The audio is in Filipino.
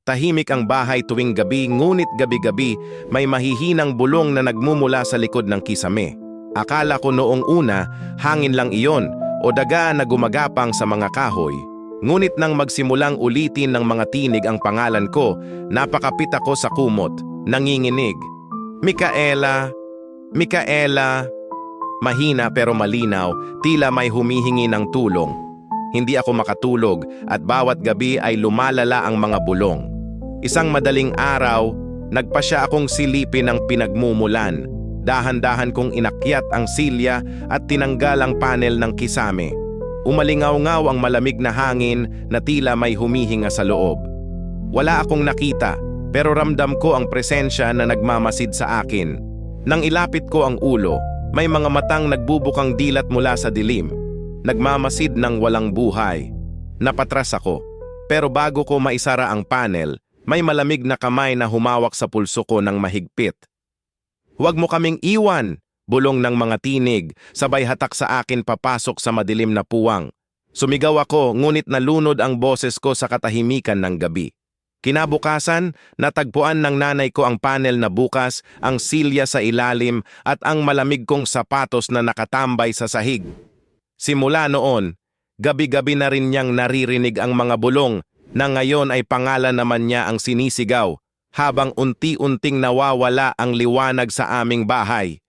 Tahimik ang bahay tuwing gabi, ngunit gabi-gabi may mahihinang bulong na nagmumula sa likod ng kisame. Akala ko noong una, hangin lang iyon o daga na gumagapang sa mga kahoy. Ngunit nang magsimulang ulitin ng mga tinig ang pangalan ko, napakapit ako sa kumot, nanginginig. Micaela, Micaela. Mahina pero malinaw, tila may humihingi ng tulong. Hindi ako makatulog at bawat gabi ay lumalala ang mga bulong. Isang madaling araw, nagpasya akong silipin ang pinagmumulan. Dahan-dahan kong inakyat ang silya at tinanggal ang panel ng kisame. Umalingaw-ngaw ang malamig na hangin na tila may humihinga sa loob. Wala akong nakita, pero ramdam ko ang presensya na nagmamasid sa akin. Nang ilapit ko ang ulo, may mga matang nagbubukang dilat mula sa dilim. Nagmamasid ng walang buhay. Napatras ako, pero bago ko maisara ang panel, may malamig na kamay na humawak sa pulso ko ng mahigpit. "Huwag mo kaming iwan!" Bulong ng mga tinig, sabay hatak sa akin papasok sa madilim na puwang. Sumigaw ako, ngunit nalunod ang boses ko sa katahimikan ng gabi. Kinabukasan, natagpuan ng nanay ko ang panel na bukas, ang silya sa ilalim at ang malamig kong sapatos na nakatambay sa sahig. Simula noon, gabi-gabi na rin niyang naririnig ang mga bulong na ngayon ay pangalan naman niya ang sinisigaw habang unti-unting nawawala ang liwanag sa aming bahay.